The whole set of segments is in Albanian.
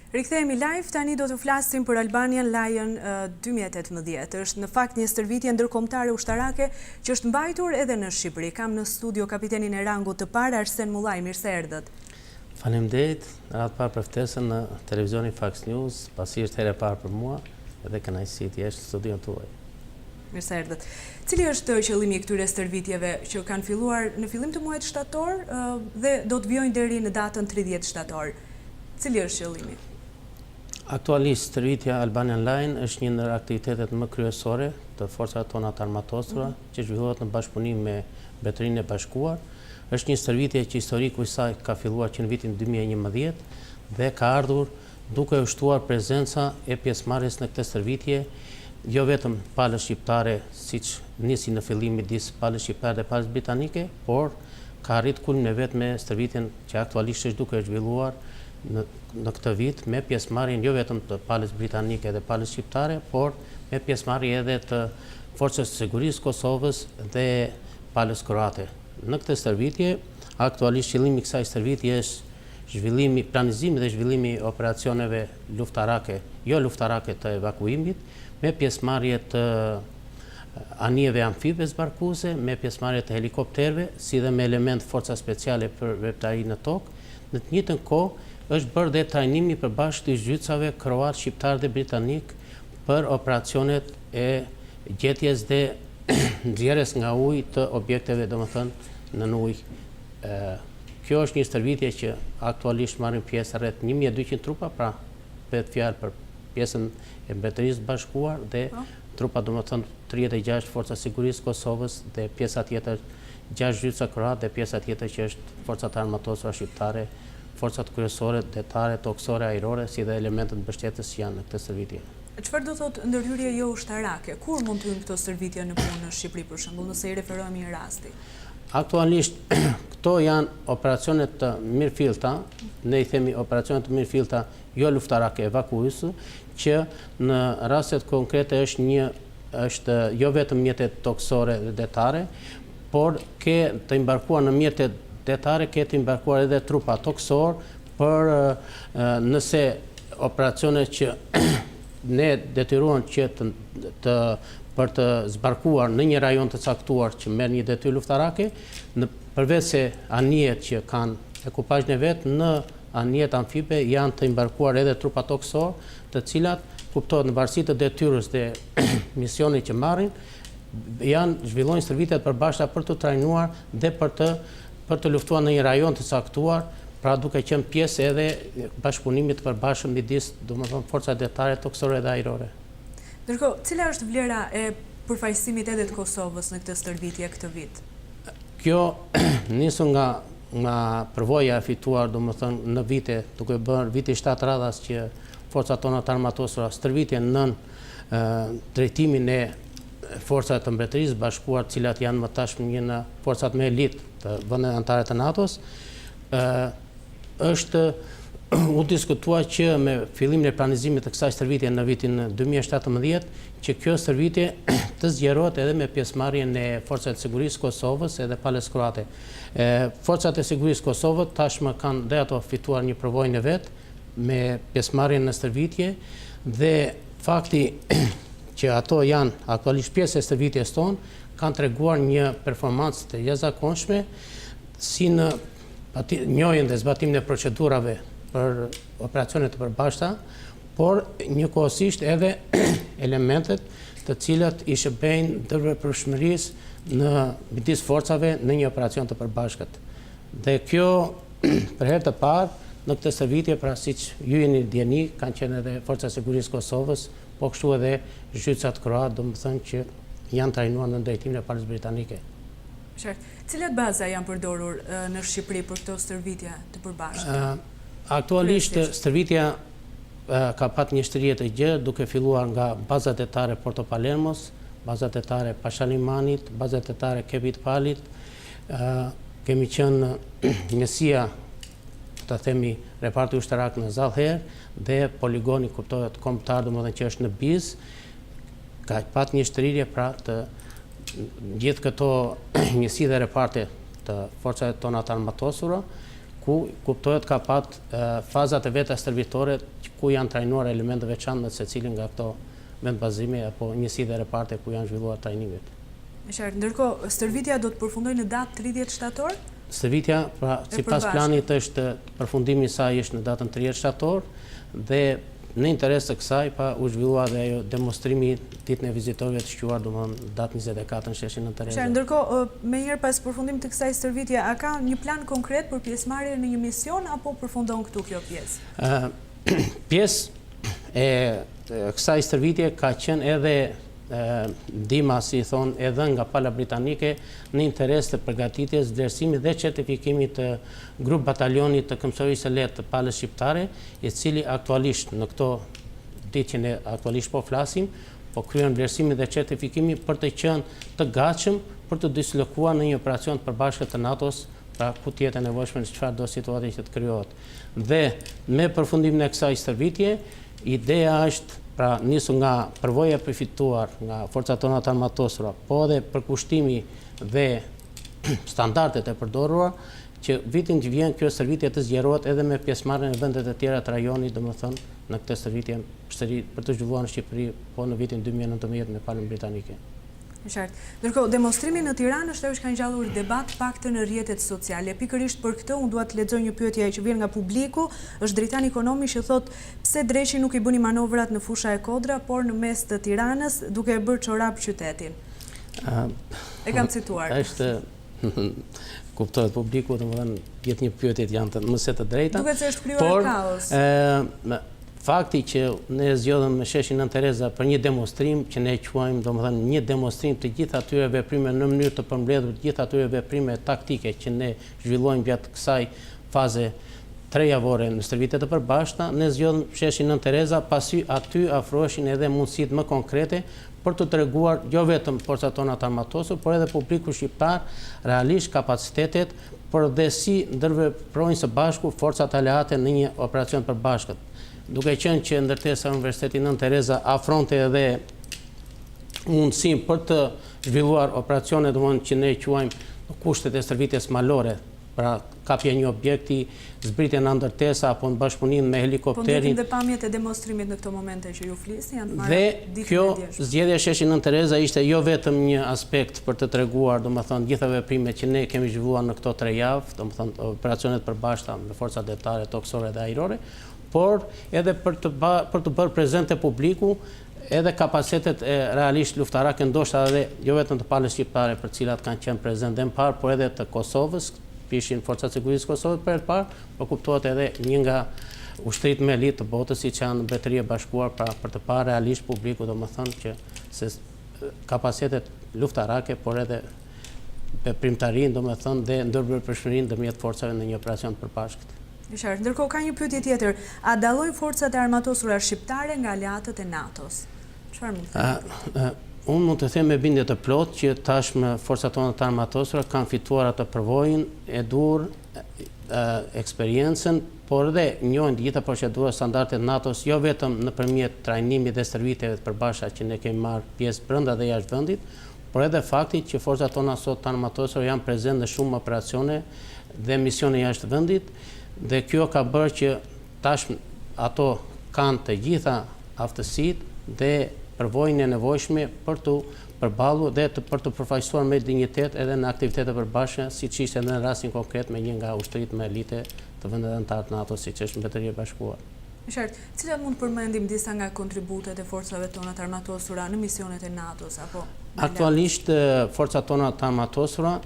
Rikthehemi live, tani do të flasim për Albanian Lion 2018. Është në fakt një stërvitje ndërkombëtare ushtarake që është mbajtur edhe në Shqipëri. Kam në studio kapitenin e Rangut të Pare, Arsen Mullai. Mirë se erdhët. Faleminderit, radhë parë për ftesën në televizionin Fox News, pasi është herë e parë për mua edhe kënaqësi të jesh në studion tuaj. Mirë se erdhët. Cili është qëllimi i këtyre stërvitjeve që kanë filluar në fillim të muajit shtator dhe do të vijojnë deri në datën 30 shtator? Cili është qëllimi? Aktualisht, stërvitja Albanian Line është një ndër aktivitetet më kryesore të forcave tona të armatosura që zhvillohet në bashkëpunim me Mbretërinë e Bashkuar. Është një stërvitje që historiku i saj ka filluar që në vitin 2011 dhe ka ardhur duke u shtuar prezenca e pjesëmarrjes në këtë stërvitje, jo vetëm palës shqiptare, siç nisi në fillim midis palës shqiptare dhe palës britanike, por ka arrit kulmin e vet me stërvitjen që aktualisht është duke zhvilluar në këtë vit me pjesëmarrjen jo vetëm të palës britanike dhe palës shqiptare, por me pjesëmarrje edhe të forcës së sigurisë Kosovës dhe palës kroate. Në këtë stërvitje, aktualisht qëllimi i kësaj stërvitje është planizimi dhe zhvillimi i operacioneve luftarake, jo luftarake të evakuimit, me pjesëmarrje të anijeve amfibe zbarkuese, me pjesëmarrje të helikopterëve, si dhe me element forca speciale për veptari në tokë. Në të njëjtën kohë është bërë dhe trajnimi përbashkët të zhytësave kroat, shqiptar dhe britanik për operacionet e gjetjes dhe nxjerrjes nga uji të objekteve, domethënë në ujë. Kjo është një stërvitje që aktualisht marrin pjesë rreth 1200 trupa, pra bëhet fjalë për pjesën e Mbretërisë Bashkuar dhe trupa, domethënë 36 forca sigurisë Kosovës dhe pjesa tjetër 6 zhytësa kroat dhe pjesa tjetër që është forcat armatosura shqiptare, forcat kryesore, detare, tokësore, ajrore, si dhe elementët mbështetës që janë në këtë stërvitje. Çfarë do thotë ndërhyrje jo ushtarake? Kur mund të hyjnë këto stërvitje në punë në Shqipëri, për shembull, nëse i referohemi një rasti? Aktualisht, këto janë operacionet të mirëfillta, ne i themi operacionet të mirëfillta jo luftarake evakuese, që në rastet konkrete është jo vetëm mjetet tokësore dhe detare, por ke të imbarkuar në mjetet detare, ke të imbarkuar edhe trupa tokësor për nëse operacionet që ne detyruan që për të zbarkuar në një rajon të caktuar që merr një detyrë luftarake, përveç se anijet që kanë ekupazhin e vet, në anijet amfibe janë të imbarkuar edhe trupa tokësor, të cilat kuptohet në varësi të detyrës dhe misionit që marrin, zhvillojnë stërvitjet përbashkëta për të trajnuar dhe për të luftuar në një rajon të caktuar, pra duke qenë pjesë edhe bashkëpunimit të përbashkët midis, domethënë, forca detare, tokësore dhe ajrore. Ndërkohë, cila është vlera e përfaqësimit edhe të Kosovës në këtë stërvitje këtë vit? Kjo nisur nga përvoja e fituar, domethënë, në vite, duke bërë viti 7 radhas që forcat tona të armatosura stërvitjen nën drejtimin e forcat të Mbretërisë Bashkuar, të cilat janë më tashmë një në forcat me elitë të vendeve anëtare të NATO-s, është u diskutuar që me fillimin e planizimit të kësaj stërvitje në vitin 2017, që kjo stërvitje të zgjerohet edhe me pjesëmarrjen e forcave të sigurisë Kosovës edhe palës kroate. Forcat e sigurisë Kosovës tashmë kanë dhe ato fituar një përvojën e vet me pjesëmarrjen në stërvitje dhe fakti që ato janë aktualisht pjesë e stërvitjes tonë, kanë treguar një performancë të jashtëzakonshme si në njohjen dhe zbatimin e procedurave për operacionet të përbashkëta, por njëkohësisht edhe elementet të cilat i shërbejnë ndërveprueshmërisë në midis forcave në një operacion të përbashkët. Dhe kjo për herë të parë në këtë stërvitje, pra siç ju jeni djeni, kanë qenë edhe forcat e sigurisë Kosovës, po kështu edhe zhytësat kroat, domethënë që janë trajnuar në drejtimin e palës britanike. Qartë. Cilat baza janë përdorur në Shqipëri për këto stërvitje të përbashkëta? Aktualisht stërvitja ka pat një shtrirje të gjerë, duke filluar nga baza detare Porto Palermos, baza detare Pashalimanit, baza detare Kepit Palit, kemi qenë njësia, të themi, reparti ushtarak në Zallher dhe poligoni kuptohet kombëtar, domethënë që është në Biz, ka pat një shtrirje pra të gjithë këto njësi dhe reparte të forcave tona të armatosura, ku kuptohet ka pat fazat e veta stërvitore ku janë trajnuar elemente veçantë në secilin nga këto vendbazime apo njësi dhe reparte ku janë zhvilluar trajnimet. Qartë, ndërkohë stërvitja do të përfundojë në datë 30 shtator? Stërvitja, pra, sipas planit është përfundimi i saj është në datën 30 shtator dhe në interes të kësaj pa u zhvillua dhe ajo demonstrimi ditën e vizitorëve të shquar, domethënë datë 24 në sheshin në Tereza. Ndërkohë, menjëherë pas përfundimit të kësaj stërvitje, a ka një plan konkret për pjesëmarrje në një mision apo përfundon këtu kjo pjesë? Pjesë e kësaj stërvitje ka qenë edhe ndihma, si thonë, edhe nga pala britanike në interes të përgatitjes, vlerësimit dhe certifikimit të grup batalionit të këmbësorisë së lehtë të palës shqiptare, i cili aktualisht në këto ditë që ne aktualisht po flasim, po kryen vlerësimin dhe certifikimin për të qenë të gatshëm për të dislokuar në një operacion të përbashkët të NATO-s, pra ku tjetë e nevojshme në çfarë do situatë që të krijohet. Dhe me përfundimin e kësaj stërvitje, ideja është pra nisu nga përvoja përfituar nga forcat tona të armatosura, po edhe përkushtimi dhe standardet e përdorura, që vitin që vjen kjo stërvitje të zgjerohet edhe me pjesëmarrjen e vendet e tjera të rajonit, domethënë në këtë stërvitje për të zhvilluar në Shqipëri, po në vitin 2019 me palën britanike. Qartë. Ndërkohë, demonstrimi në Tiranë është ajo që ka ngjallur debat paktën në rrjetet sociale. Pikërisht për këtë unë dua të lexoj një pyetje që vjen nga publiku, është drejtani ekonomi që thotë pse Dreqi nuk i bëni manovrat në fusha e Kodra, por në mes të Tiranës, duke e bërë çorap qytetin. E kam cituar. Është kuptohet publiku, domethënë jetë një pyetje janë më se të drejta. Duket se është krijuar kaos. Fakti që ne zgjodhëm në sheshin Nën Tereza për një demonstrim që ne quajmë, domethënë një demonstrim të gjithë atyre veprime në mënyrë të përmbledhur, të gjithë atyre veprime taktike që ne zhvillojmë gjatë kësaj faze 3 javore në stërvitje të përbashkëta, ne zgjodhëm sheshin Nën Tereza, pasi aty afroheshin edhe mundësitë më konkrete për të treguar jo vetëm forcat tona të armatosur, por edhe publiku shqiptar realisht kapacitetet por dhe si ndërveprojnë së bashku forcat aleate në një operacion të përbashkët. Duke qenë që ndërtesa e Universitetit Nën Tereza afronte edhe mundësinë për të zhvilluar operacione që ne quajmë në kushtet e stërvitjes malore, pra kapja një objekti, zbritje në ndërtesa apo në bashkëpunim me helikopterin. Po ndjekim dhe pamjet e demonstrimit në këto momente që ju flisni, janë të marrë dhe ditën e kjo djeshme. zgjedhja e sheshin Nën Tereza ishte jo vetëm një aspekt për të treguar, domethënë, gjitha veprimet që ne kemi zhvilluar në këto 3 javë, domethënë operacionet përbashkëta me forcat detare, tokësore dhe ajrore, por edhe për të bërë prezente publiku edhe kapacitetet realisht luftarake, ndoshta edhe jo vetëm të palës shqiptare për cilat kanë qenë prezent dhe më parë, por edhe të Kosovës, ishin forcat sigurisë Kosovës për herë parë, por kuptohet edhe një nga ushtrit me elitë të botës si që janë në Mbretëri e Bashkuar, pra për të parë realisht publiku, domethënë që se kapacitetet luftarake, por edhe veprimtarinë, domethënë dhe ndërbërpërshmërinë ndërmjet forcave në një operacion të përbashkët. Qartë. Ndërkohë ka një pyetje tjetër. A dallojnë forcat e armatosura shqiptare nga aleatët e NATO-s? Çfarë mund të thënë? Unë mund të them me bindje të plotë që tashmë forcat tona të armatosura kanë fituar atë përvojën e dur, eksperiencën, por edhe njohin të gjitha procedurat standardet NATO-s, jo vetëm nëpërmjet trajnimit dhe stërvitjeve të përbashkëta që ne kemi marrë pjesë brenda dhe jashtë vendit, por edhe fakti që forcat tona sot të armatosura janë prezente në shumë operacione dhe misione jashtë vendit. Dhe kjo ka bërë që tashmë ato kanë të gjitha aftësitë dhe përvojën e nevojshme për të përballur dhe për të përfaqësuar me dinjitet edhe në aktivitete përbashkëta, siç ishte në rastin konkret me një nga ushtrit me elite të vendeve anëtar të NATO, siç është Mbretëria e Bashkuar. Qartë. Cilat mund të përmendim disa nga kontributet e forcave tona të armatosura në misionet e NATO-s apo? Aktualisht forcat tona të armatosura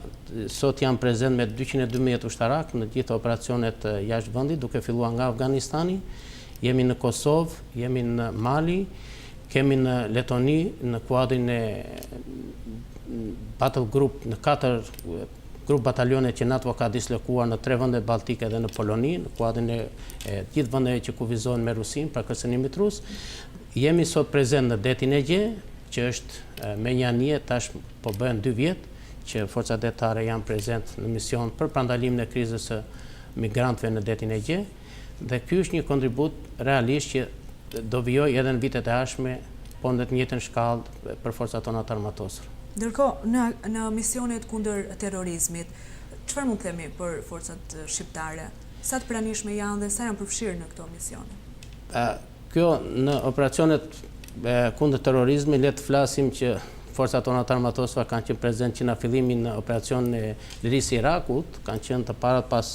sot janë prezent me 212 ushtarak në gjithë operacionet jashtë vendit, duke filluar nga Afganistani, jemi në Kosovë, jemi në Mali, kemi në Letoni në kuadrin e battle group në 4 grup batalione që NATO ka dislokuar në 3 vende baltike dhe në Poloni, në kuadrin e gjithë vendeve që kufizohen me Rusin, pra kërcënimit rus. Jemi sot prezent në detin e Gje, që është me një anije, tash po bëhen 2 vjet që forcat detare janë prezent në mision për parandalimin e krizës së migrantëve në detin e Gje, dhe ky është një kontribut realisht që do vijojë edhe në vitet e ardhshme, po në të njëjtën shkallë për forcat tona të armatosura. Ndërkohë, në misionet kundër terrorizmit, çfarë mund të themi për forcat shqiptare? Sa të pranishme janë dhe sa janë përfshirë në këto misione? Kjo në operacionet kundër terrorizmi, le të flasim që forcat tona të armatosura kanë qenë prezent që në fillimin në operacionin e lirisë Irakut, kanë qenë të parat pas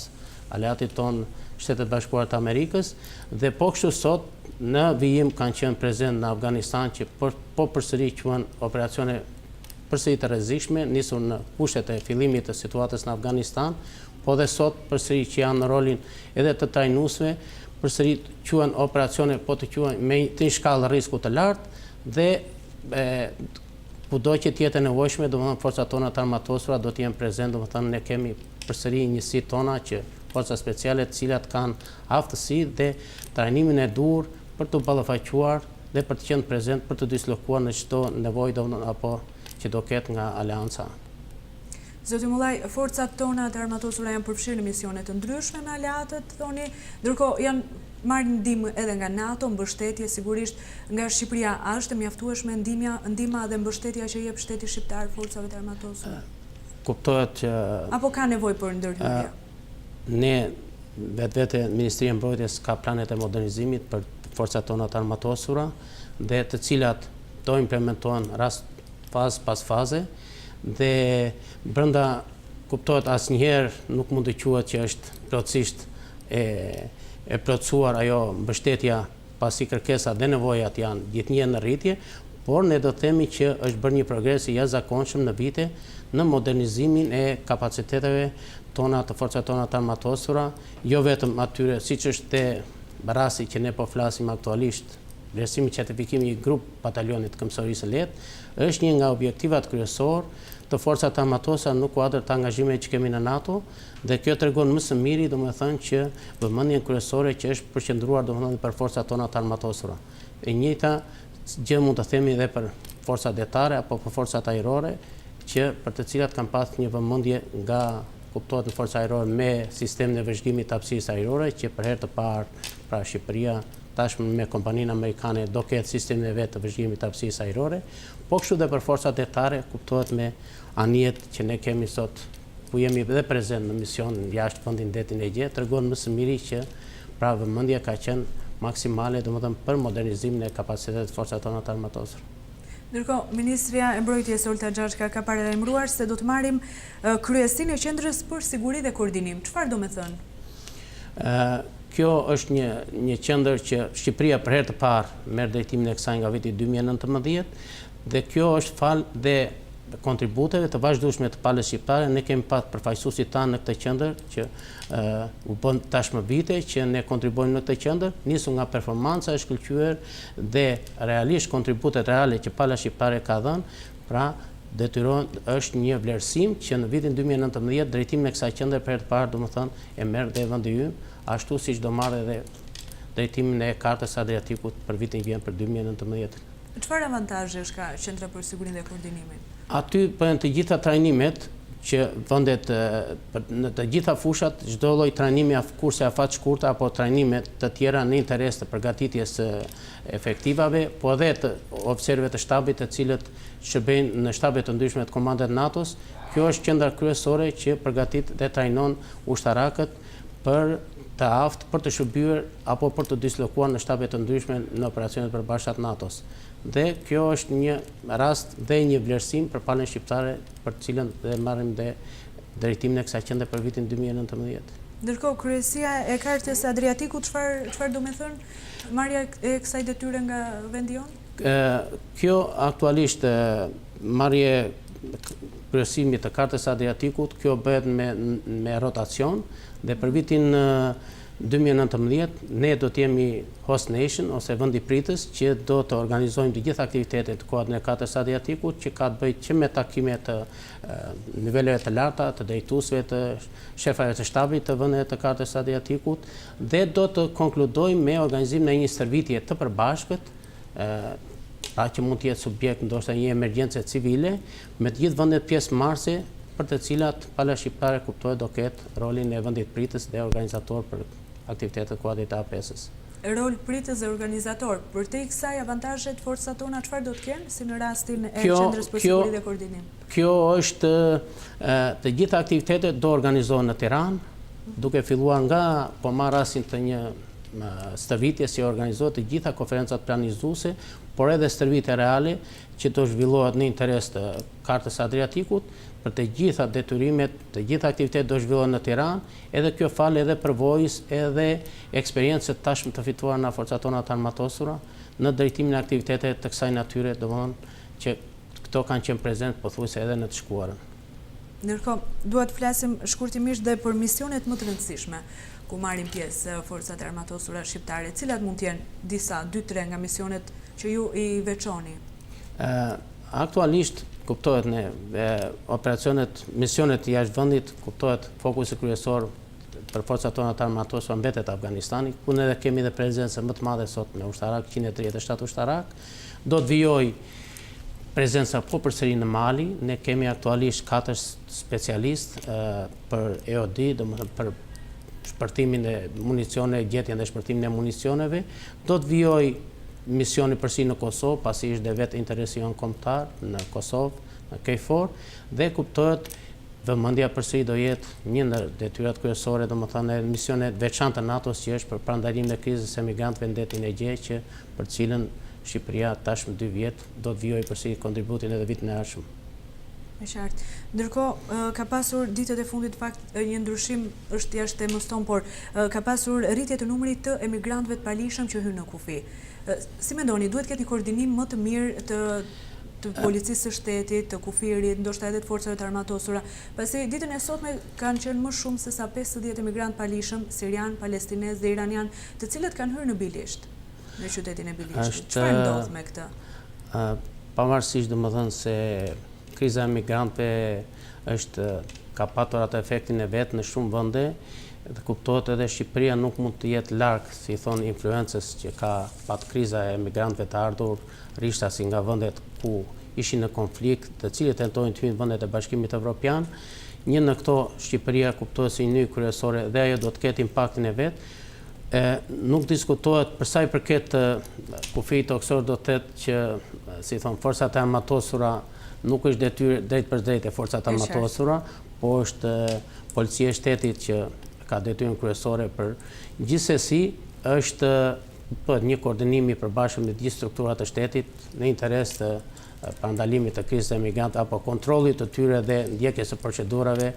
aleatit ton Shtetet Bashkuara të Amerikës, dhe po kështu sot në vijim kanë qenë prezent në Afganistan që po përsëri quhen operacione përsëri të rrezikshme, nisur në kushtet e fillimit të situatës në Afganistan, po dhe sot përsëri që janë në rolin edhe të trajnuesve, përsëri quhen operacione po të quhen me një shkallë rrisku të lartë dhe kudo që të jetë e nevojshme, domethënë forcat tona të armatosura do të jenë prezent, domethënë ne kemi përsëri njësitë tona që forca speciale të cilat kanë aftësi dhe trajnimin e duhur për të ballafaquar dhe për të qenë prezent për të dislokuar në çdo nevojë apo që do ketë nga aleanca. Zoti Mullai, forcat tona të armatosura janë përfshirë në misione të ndryshme me aleatët, thoni, ndërkohë janë marrë ndihmë edhe nga NATO, mbështetje sigurisht nga Shqipëria. A është e mjaftueshme ndihma dhe mbështetja që jep shteti shqiptar forcave të armatosura? Kuptohet që apo ka nevojë për ndërhyrje? Ne vetvete Ministria e Mbrojtjes ka planet e modernizimit për forcat tona të armatosura dhe të cilat do implementohen fazë pas faze dhe brenda kuptohet asnjëherë nuk mund të quhet që është plotësisht e plotësuar ajo mbështetja pasi kërkesat dhe nevojat janë gjithnjë në rritje, por ne do të themi që është bërë një progres i jashtëzakonshëm në vite në modernizimin e kapaciteteve tona të forcat tona të armatosura, jo vetëm atyre siç është te rasti që ne po flasim aktualisht, vlerësimi certifikimi i grup batalionit të Këmbësorisë së Lehtë, është një nga objektivat kryesor të forcat të armatosura në kuadër të angazhimeve që kemi në NATO dhe kjo tregon më së miri domethënë që vëmendjen kryesore që është përqendruar domethënë për forcat tona të armatosura. E njëjta gjë mund të themi edhe për forcat detare apo për forcat ajrore që për të cilat kanë pasur një vëmendje nga kuptohet në forca ajrore me sistemin e vëzhgimit të hapësirës ajrore që për herë të parë pra Shqipëria tashmë me kompaninë amerikane do ketë sistemin e vetë të vëzhgimit të hapësirës ajrore, po kështu dhe për forcat detare kuptohet me anijet që ne kemi sot, ku jemi edhe prezent në mision jashtë vendin detin e Egjet, tregon më së miri që pra vëmendja ka qenë maksimale domethënë për modernizimin e kapacitetit të forcave tona të armatosura. Ndërkohë, Ministria e Mbrojtjes Olta Xhaxha ka paralajmëruar se do të marrim kryesinë e Qendrës për Siguri dhe Koordinim. Çfarë do të thënë? Kjo është një qendër që Shqipëria për herë të parë merr drejtimin e kësaj nga viti 2019 dhe kjo është fal dhe kontributeve të vazhdueshme të palës shqiptare. Ne kemi pasur përfaqësuesit tanë në këtë qendër që u bën tashmë vite që ne kontribuojmë në këtë qendër, nisur nga performanca e shkëlqyer dhe realisht kontributet reale që pala shqiptare ka dhënë, pra detyron është një vlerësim që në vitin 2019 drejtimin e kësaj qendre për herë të parë domethënë e merr dhe vendi ynë, ashtu siç do marrë edhe drejtimin e kartës Adriatikut për vitin vjen për 2019. Çfarë avantazhesh ka Qendra për Sigurinë dhe Koordinimin? Aty bëhen të gjitha trajnimet që vendet në të gjitha fushat, çdo lloj trajnimi kurse afat shkurtë apo trajnime të tjera në interes të përgatitjes së efektivave, po edhe të oficerëve të shtabit të cilët shërbejnë në shtabet të ndryshme të komandet NATO-s. Kjo është qendra kryesore që përgatit dhe trajnon ushtarakët për të aftë për të shërbyer apo për të dislokuar në shtabet të ndryshme në operacionet e përbashkëta NATO-s. Dhe kjo është një rast dhe një vlerësim për palën shqiptare për të cilën dhe marrim dhe drejtimin e kësaj qendre për vitin 2019. Ndërkohë, kryesia e kartës Adriatikut çfarë do të thënë marrja e kësaj detyre nga vendi jon? Kjo aktualisht marrje kryesimit të kartës Adriatikut, kjo bëhet me rotacion dhe për vitin 2019 ne do të jemi host nation ose vendi pritës që do të organizojmë të gjitha aktivitetet të kuadrit në kartës Adriatikut që ka të bëjë që me takime të niveleve të larta, të drejtuesve të shefave të shtabit të vendeve të kartës Adriatikut dhe do të konkludojmë me organizimin e një stërvitje të përbashkët pra që mund të jetë subjekt ndoshta një emergjencë civile me të gjithë vendet pjesëmarrëse për të cilat pala shqiptare kuptohet do ketë rolin e vendit pritës dhe organizator për aktivitetet kuadrit të APS-s. Rol pritës dhe organizator, për te i kësaj avantazhet forcat tona çfarë do të kenë si në rastin e Qendrës për Siguri dhe Koordinim? Kjo është të gjitha aktivitetet do organizohen në Tiranë, duke filluar nga po marr rastin të një stërvitje si organizohet të gjitha konferencat planizuese, por edhe stërvitje reale që do zhvillohet në interes të kartës Adriatikut, për të gjitha detyrimet, të gjitha aktivitetet do zhvillohen në Tiranë, edhe kjo fal edhe përvojës edhe eksperiencët tashmë të fituar nga forcat tona të armatosura në drejtimin e aktiviteteve të kësaj natyre, domethënë që këto kanë qenë prezent pothuajse edhe në të shkuarën. Ndërkohë, duhet flasim shkurtimisht dhe për misionet më të rëndësishme ku marrin pjesë forcat e armatosura shqiptare. Cilat mund të jenë disa 2-3 nga misionet që ju i veçoni? Aktualisht kuptohet misionet jashtë vendit, kuptohet fokusi kryesor për forcat tona të armatosura mbetet Afganistani, ku ne kemi dhe prezencë më të madhe sot me ushtarak, 137 ushtarak. Do të vijoj prezenca po përsëri në Mali, ne kemi aktualisht 4 specialistë për EOD, domethënë për shpërtimin e municione, gjetjen dhe shpërtimin e municioneve. Do të vijoj misioni përsi në Kosovë, pasi ishte vetë interesi jonë kombëtar në Kosovë, në KFOR, dhe kuptohet vëmendja përsi do jetë një ndër detyrat kryesore, domethënë misionet veçantë të NATO-s që është për parandalimin e krizës së migrantëve në detin e Egej, që për cilën Shqipëria tashmë 2 vjet do të vijojë përsi kontributin edhe vitin e ardhshëm. Me qartë. Ndërkohë, ka pasur ditët e fundit fakt një ndryshim është jashtë temës tonë, por ka pasur rritje të numrit të emigrantëve të palishëm që hyn në kufi. Si mendoni, duhet ketë një koordinim më të mirë të policisë së shtetit, të kufirit, ndoshta edhe të forcave të armatosura, pasi ditën e sotme kanë qenë më shumë se sa 50 emigrantë palishëm, sirian, palestinez dhe iranian, të cilët kanë hyrë në Bilisht, në qytetin e Bilishtit. Çfarë ndodh me këtë? Pavarësisht domethënë se kriza e migrantëve ka patur atë efektin e vet në shumë vende, dhe kuptohet edhe Shqipëria nuk mund të jetë larg, si thonë, influencës që ka pat kriza e migrantëve të ardhur rishtasi nga vendet ku ishin në konflikt, të cilët tentojnë të hyjnë vendet e Bashkimit Evropian. Një në këto Shqipëria kuptohet si një kryesore dhe ajo do të ketë impaktin e vet. Nuk diskutohet për sa i përket kufijit toksor, do të thotë që, si thonë, forcat e armatosura nuk është detyrë drejt për drejt e forcat armatosura, po është policia e shtetit që ka detyrën kryesore për gjithsesi është një koordinim i përbashkët me gjithë strukturat të shtetit në interes të parandalimit të krizës së migrantëve apo kontrollit të tyre dhe ndjekjes së procedurave,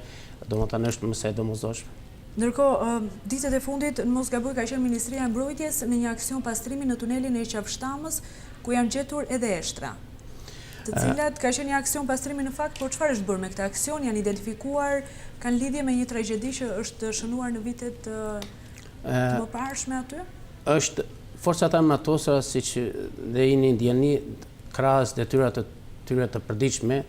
domethënë është më së domosdoshme. Ndërkohë, ditët e fundit, në mos gaboj, ka qenë Ministria e Mbrojtjes në një aksion pastrimi në tunelin e Qafshtamës, ku janë gjetur edhe eshtra, të cilat ka qenë një aksion pastrimi në fakt, por çfarë është bërë me këtë aksion? Janë identifikuar, kanë lidhje me një tragjedi që është shënuar në vitet të mëparshme aty? Është forcat armatosura, siç dhe jeni ndjeni, krahas detyrat të tyre të përditshme,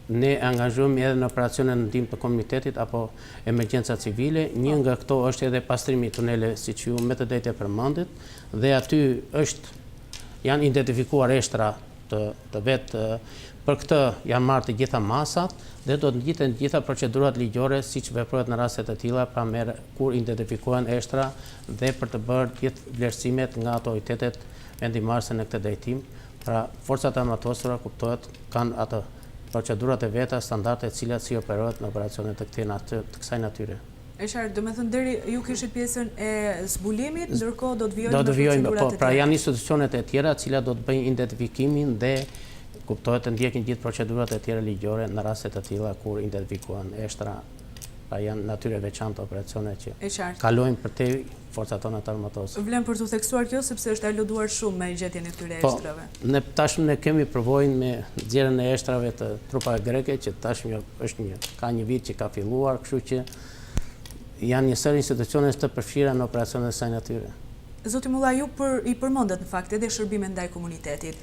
ne angazhohemi edhe në operacione në ndihmë të komunitetit apo emergjenca civile. Një nga këto është edhe pastrimi i tuneleve, siç ju me të drejtë e përmendit, dhe aty janë identifikuar eshtra të vetë. Për këtë janë marrë të gjitha masat dhe do të ngjiten të gjitha procedurat ligjore siç veprohet në raste të tilla, pra kur identifikohen eshtra dhe për të bërë gjithë vlerësimet nga autoritetet vendimmarrëse në këtë drejtim. Pra forcat armatosura kuptohet kanë atë procedurat e veta, standarde të cilat si operohet në operacione të kësaj natyre. E qartë, do me thënë deri ju kishit pjesën e zbulimit, ndërkohë do të vijojnë në procedurat e tjera. Pra janë institucionet e tjera cilat do të bëjnë identifikimin dhe kuptohet të ndjekin gjithë procedurat e tjera ligjore në raste të tilla kur identifikohen eshtra. Pra janë natyre veçantë operacione që kalojnë për te forcat tona të armatosura. Vlen për të theksuar kjo sepse është aluduar shumë me gjetjen e këtyre eshtrave. Ne tashmë ne kemi përvojën me nxjerrjen e eshtrave të trupave greke, që tashmë ka një vit që ka filluar, kështu që janë një sër institucione të përfshira në operacione të kësaj natyre. Zoti Mullai, ju i përmendet në fakt edhe shërbime ndaj komunitetit.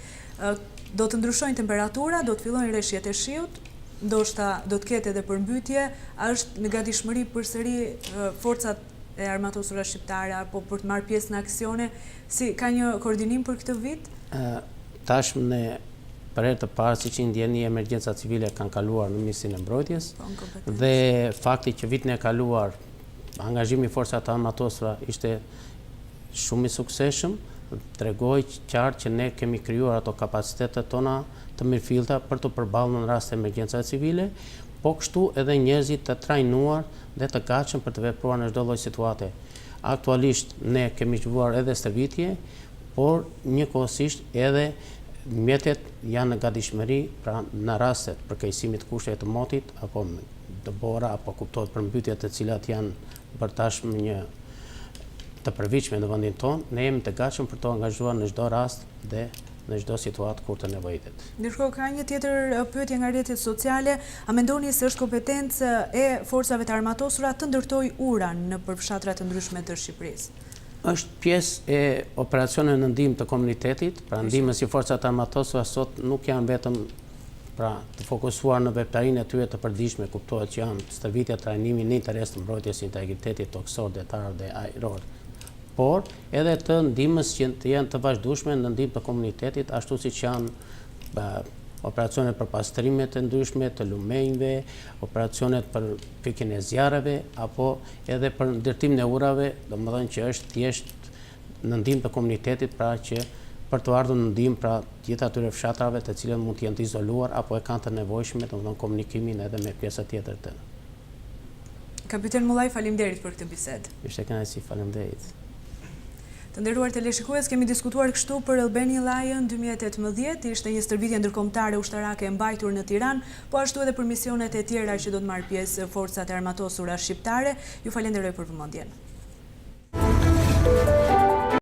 Do të ndryshojnë temperatura, do të fillojnë rreshjet e shiut, ndoshta do të ketë edhe përmbytye, a është në gatishmëri përsëri forcat e armatosura shqiptare apo për të marrë pjesë në aksione, si ka një koordinim për këtë vit? Tashmë ne për herë të parë, siç i ndjeni, emergjenca civile kanë kaluar në Ministrinë e Mbrojtjes dhe fakti që vitin e kaluar angazhimi i forcat armatosura ishte shumë i suksesshëm, tregoj qartë që ne kemi krijuar ato kapacitetet tona të mirëfillta për të përballur në rast të emergjencave civile, po kështu edhe njerëzit të trajnuar dhe të gatshëm për të vepruar në çdo lloj situate. Aktualisht ne kemi zhvuar edhe stërvitje, por njëkohësisht edhe mjetet janë në gatishmëri pra në rastet për keqësimit kushteve të motit apo dëbora apo kuptohet përmbytjet të cilat janë për tashmë një të përvitshme në vendin tonë, ne jemi të gatshëm për të angazhuar në çdo rast dhe në çdo situatë kur të nevojitet. Ndërkohë ka një tjetër pyetje nga rrjetet sociale, a mendoni se është kompetencë e forcave të armatosura të ndërtojë uran në përfshatra të ndryshme të Shqipërisë? Është pjesë e operacioneve në ndihmë të komunitetit, pra ndihmës si forcat armatosura sot nuk janë vetëm pra të fokusuar në veptarinë e tyre të përditshme, kuptohet që janë stërvitja trajnimi në interes të mbrojtjes së integritetit toksor, detar dhe ajror, por edhe të ndihmës që janë të vazhdueshme në ndihmë të komunitetit, ashtu siç janë operacionet për pastrimet të ndryshme të lumenjve, operacionet për pikjen e zjarreve apo edhe për ndërtimin e urave, domethënë që është thjesht në ndihmë të komunitetit, pra që për të ardhur në ndihmë pra gjithë atyre fshatrave të cilët mund të jenë të izoluar apo e kanë të nevojshme, domethënë komunikimin edhe me pjesa tjetër të. Kapiten Mullai, faleminderit për këtë bisedë. Ishte kënaqësi, faleminderit. Të nderuar teleshikues, kemi diskutuar kështu për Albanian Lion 2018, ishte një stërvitje ndërkombëtare ushtarake e mbajtur në Tiranë, po ashtu edhe për misionet e tjera që do të marrë pjesë forcat e armatosura shqiptare. Ju falenderoj për vëmendjen.